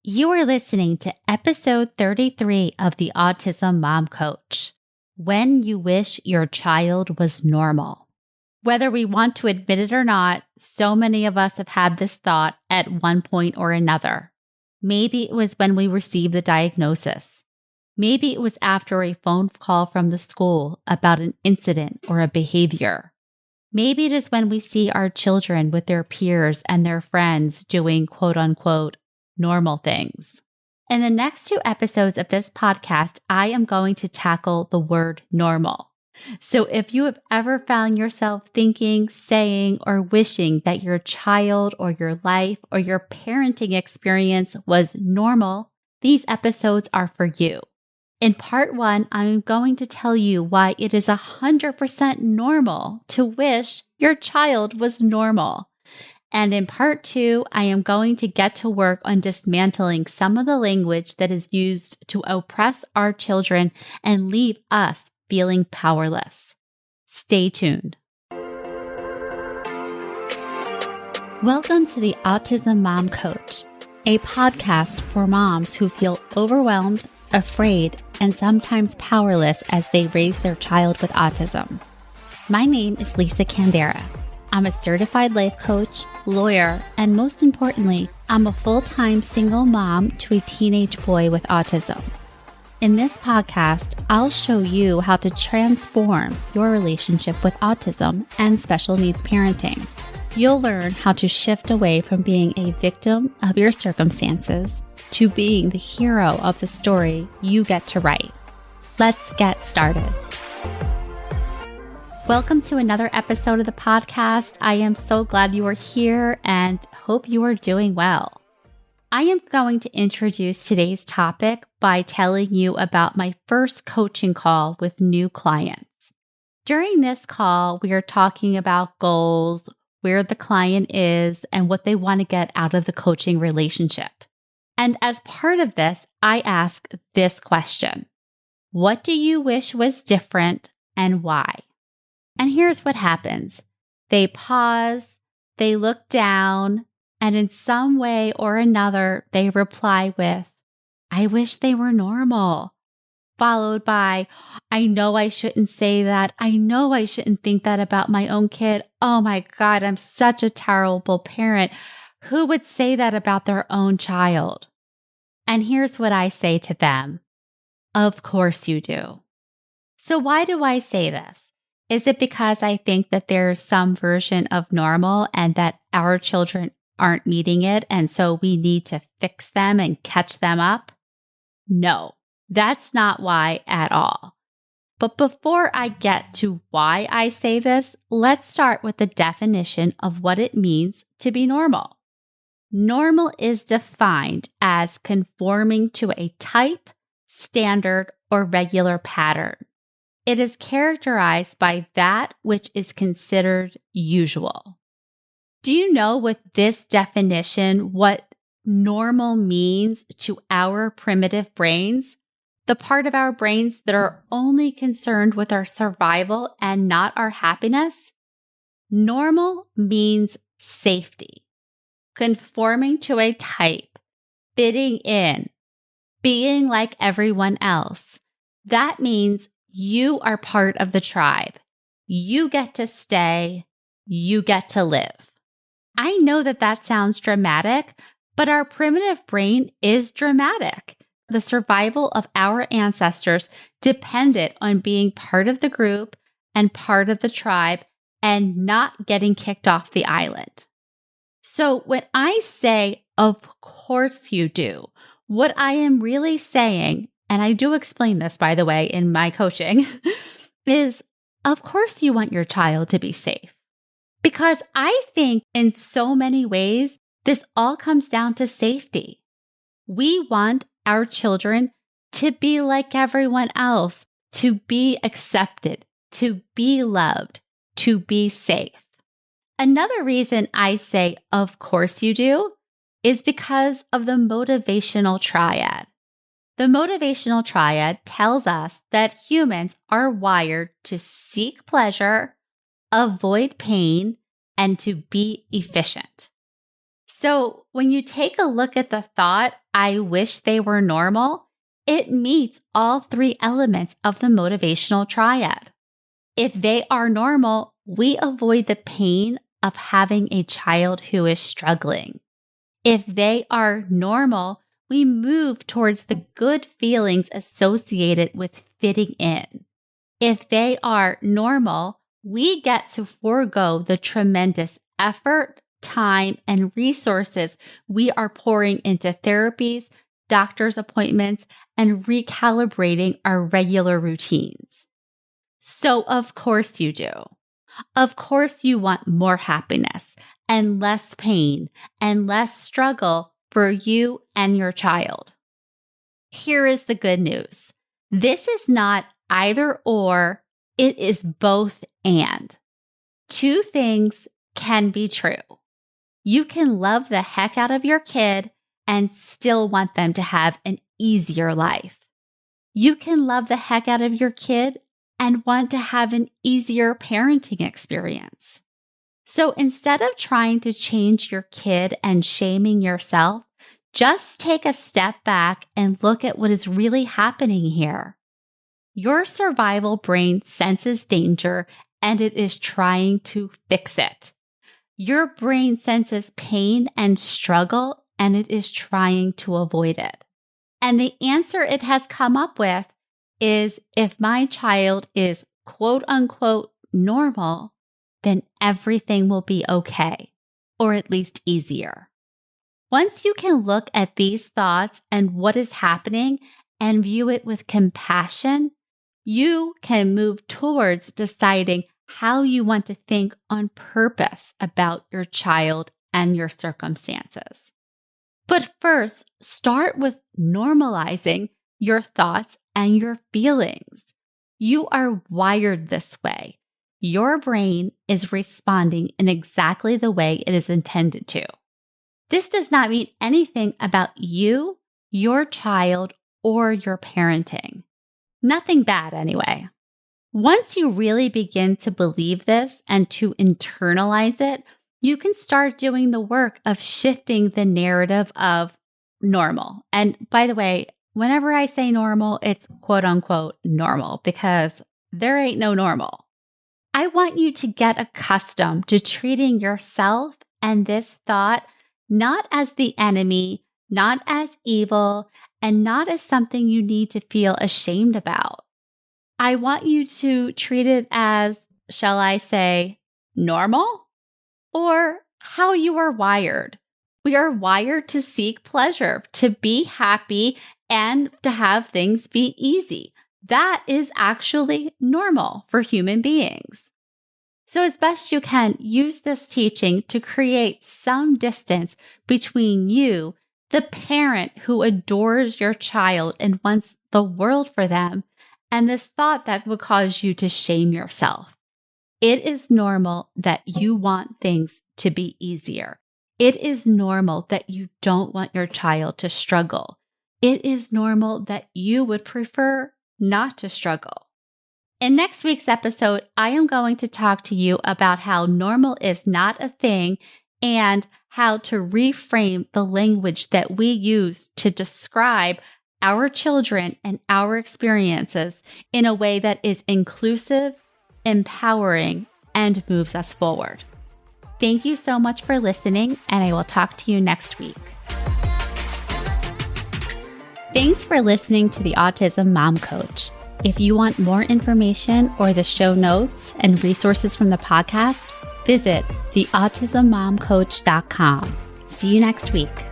You are listening to episode 33 of the Autism Mom Coach, When You Wish Your Child Was Normal. Whether we want to admit it or not, so many of us have had this thought at one point or another. Maybe it was when we received the diagnosis. Maybe it was after a phone call from the school about an incident or a behavior. Maybe it is when we see our children with their peers and their friends doing quote-unquote normal things. In the next two episodes of this podcast, I am going to tackle the word normal. So if you have ever found yourself thinking, saying, or wishing that your child or your life or your parenting experience was normal, these episodes are for you. In part one, I'm going to tell you why it is 100% normal to wish your child was normal. And in part two, I am going to get to work on dismantling some of the language that is used to oppress our children and leave us feeling powerless. Stay tuned. Welcome to the Autism Mom Coach, a podcast for moms who feel overwhelmed, afraid, and sometimes powerless as they raise their child with autism. My name is Lisa Candera. I'm a certified life coach, lawyer, and most importantly, I'm a full-time single mom to a teenage boy with autism. In this podcast, I'll show you how to transform your relationship with autism and special needs parenting. You'll learn how to shift away from being a victim of your circumstances to being the hero of the story you get to write. Let's get started. Welcome to another episode of the podcast. I am so glad you are here and hope you are doing well. I am going to introduce today's topic by telling you about my first coaching call with new clients. During this call, we are talking about goals, where the client is, and what they want to get out of the coaching relationship. And as part of this, I ask this question: what do you wish was different and why? And here's what happens. They pause, they look down, and in some way or another, they reply with, I wish they were normal, followed by, I know I shouldn't say that. I know I shouldn't think that about my own kid. Oh my God, I'm such a terrible parent. Who would say that about their own child? And here's what I say to them. Of course you do. So why do I say this? Is it because I think that there's some version of normal and that our children aren't meeting it and so we need to fix them and catch them up? No, that's not why at all. But before I get to why I say this, let's start with the definition of what it means to be normal. Normal is defined as conforming to a type, standard, or regular pattern. It is characterized by that which is considered usual. Do you know with this definition what normal means to our primitive brains? The part of our brains that are only concerned with our survival and not our happiness? Normal means safety, conforming to a type, fitting in, being like everyone else. That means you are part of the tribe. You get to stay. You get to live. I know that that sounds dramatic, but our primitive brain is dramatic. The survival of our ancestors depended on being part of the group and part of the tribe and not getting kicked off the island. So when I say, of course you do, what I am really saying, and I do explain this, by the way, in my coaching, is of course you want your child to be safe. Because I think in so many ways, this all comes down to safety. We want our children to be like everyone else, to be accepted, to be loved, to be safe. Another reason I say, of course you do, is because of the motivational triad. The motivational triad tells us that humans are wired to seek pleasure, avoid pain, and to be efficient. So when you take a look at the thought, I wish they were normal, it meets all three elements of the motivational triad. If they are normal, we avoid the pain of having a child who is struggling. If they are normal, we move towards the good feelings associated with fitting in. If they are normal, we get to forego the tremendous effort, time, and resources we are pouring into therapies, doctor's appointments, and recalibrating our regular routines. So of course you do. Of course you want more happiness and less pain and less struggle for you and your child. Here is the good news. This is not either or, it is both and. Two things can be true. You can love the heck out of your kid and still want them to have an easier life. You can love the heck out of your kid and want to have an easier parenting experience. So instead of trying to change your kid and shaming yourself, just take a step back and look at what is really happening here. Your survival brain senses danger and it is trying to fix it. Your brain senses pain and struggle and it is trying to avoid it. And the answer it has come up with is if my child is quote unquote normal, then everything will be okay, or at least easier. Once you can look at these thoughts and what is happening and view it with compassion, you can move towards deciding how you want to think on purpose about your child and your circumstances. But first, start with normalizing your thoughts and your feelings. You are wired this way. Your brain is responding in exactly the way it is intended to. This does not mean anything about you, your child, or your parenting. Nothing bad anyway. Once you really begin to believe this and to internalize it, you can start doing the work of shifting the narrative of normal. And by the way, whenever I say normal, it's quote unquote normal because there ain't no normal. I want you to get accustomed to treating yourself and this thought not as the enemy, not as evil, and not as something you need to feel ashamed about. I want you to treat it as, shall I say, normal? Or how you are wired. We are wired to seek pleasure, to be happy, and to have things be easy. That is actually normal for human beings. So as best you can, use this teaching to create some distance between you, the parent who adores your child and wants the world for them, and this thought that would cause you to shame yourself. It is normal that you want things to be easier. It is normal that you don't want your child to struggle. It is normal that you would prefer not to struggle. In next week's episode, I am going to talk to you about how normal is not a thing and how to reframe the language that we use to describe our children and our experiences in a way that is inclusive, empowering, and moves us forward. Thank you so much for listening, and I will talk to you next week. Thanks for listening to the Autism Mom Coach. If you want more information or the show notes and resources from the podcast, visit theautismmomcoach.com. See you next week.